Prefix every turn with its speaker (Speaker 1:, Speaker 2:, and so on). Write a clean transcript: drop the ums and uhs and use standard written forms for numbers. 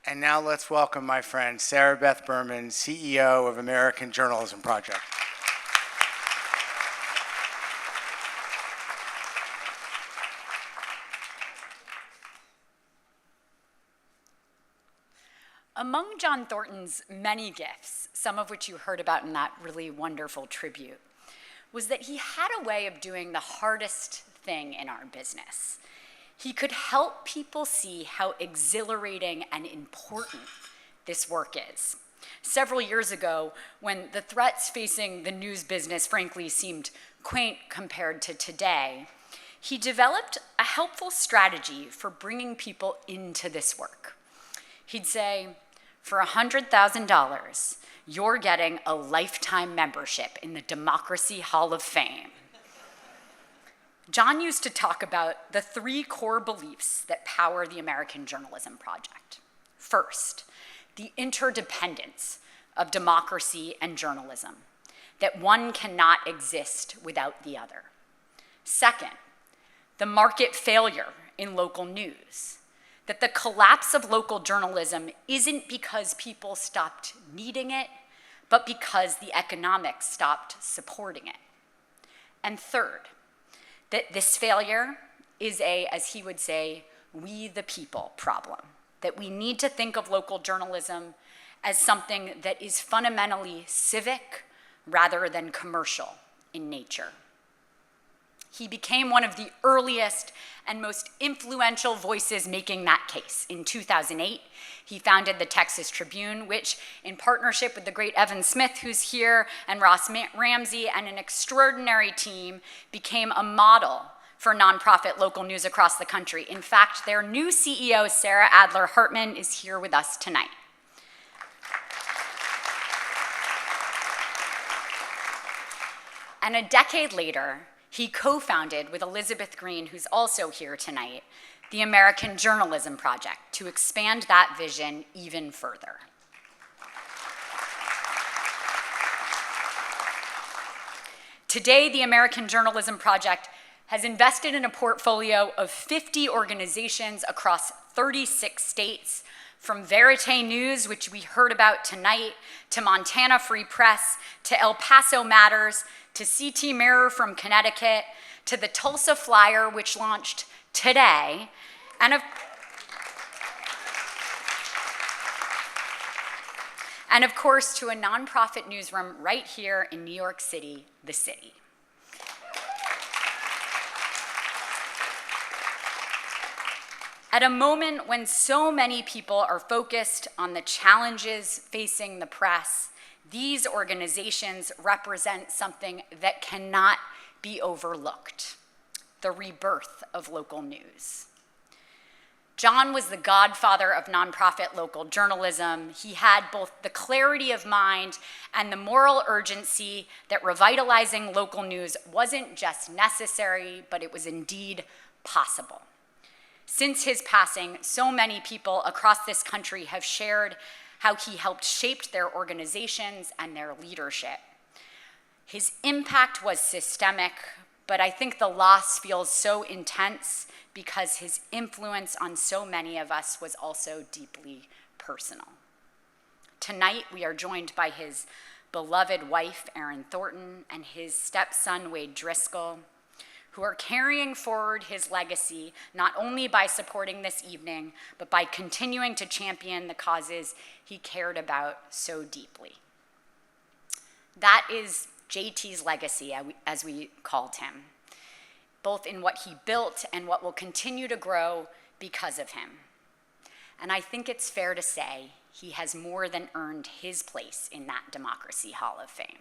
Speaker 1: And now let's welcome my friend, Sarabeth Berman, CEO of American Journalism Project.
Speaker 2: Among John Thornton's many gifts, some of which you heard about in that really wonderful tribute, was that he had a way of doing the hardest thing in our business. He could help people see how exhilarating and important this work is. Several years ago, when the threats facing the news business frankly seemed quaint compared to today, he developed a helpful strategy for bringing people into this work. He'd say, for $100,000, you're getting a lifetime membership in the Democracy Hall of Fame. John used to talk about the three core beliefs that power the American Journalism Project. First, the interdependence of democracy and journalism, that one cannot exist without the other. Second, the market failure in local news, that the collapse of local journalism isn't because people stopped needing it, but because the economics stopped supporting it. And third, that this failure is a, as he would say, we the people problem, that we need to think of local journalism as something that is fundamentally civic rather than commercial in nature. He became one of the earliest and most influential voices making that case. In 2008, he founded the Texas Tribune, which, in partnership with the great Evan Smith, who's here, and Ross Ramsey, and an extraordinary team, became a model for nonprofit local news across the country. In fact, their new CEO, Sarah Adler Hartman, is here with us tonight. And a decade later, he co-founded with Elizabeth Green, who's also here tonight, the American Journalism Project to expand that vision even further. Today, the American Journalism Project has invested in a portfolio of 50 organizations across 36 states, from Verite News, which we heard about tonight, to Montana Free Press, to El Paso Matters, to CT Mirror from Connecticut, to the Tulsa Flyer, which launched today, and of course, to a nonprofit newsroom right here in New York City, the city. At a moment when so many people are focused on the challenges facing the press, these organizations represent something that cannot be overlooked: the rebirth of local news. John was the godfather of nonprofit local journalism. He had both the clarity of mind and the moral urgency that revitalizing local news wasn't just necessary, but it was indeed possible. Since his passing, so many people across this country have shared how he helped shape their organizations and their leadership. His impact was systemic, but I think the loss feels so intense because his influence on so many of us was also deeply personal. Tonight, we are joined by his beloved wife, Erin Thornton, and his stepson, Wade Driscoll, who are carrying forward his legacy not only by supporting this evening, but by continuing to champion the causes he cared about so deeply. That is JT's legacy, as we called him, both in what he built and what will continue to grow because of him. And I think it's fair to say he has more than earned his place in that Democracy Hall of Fame.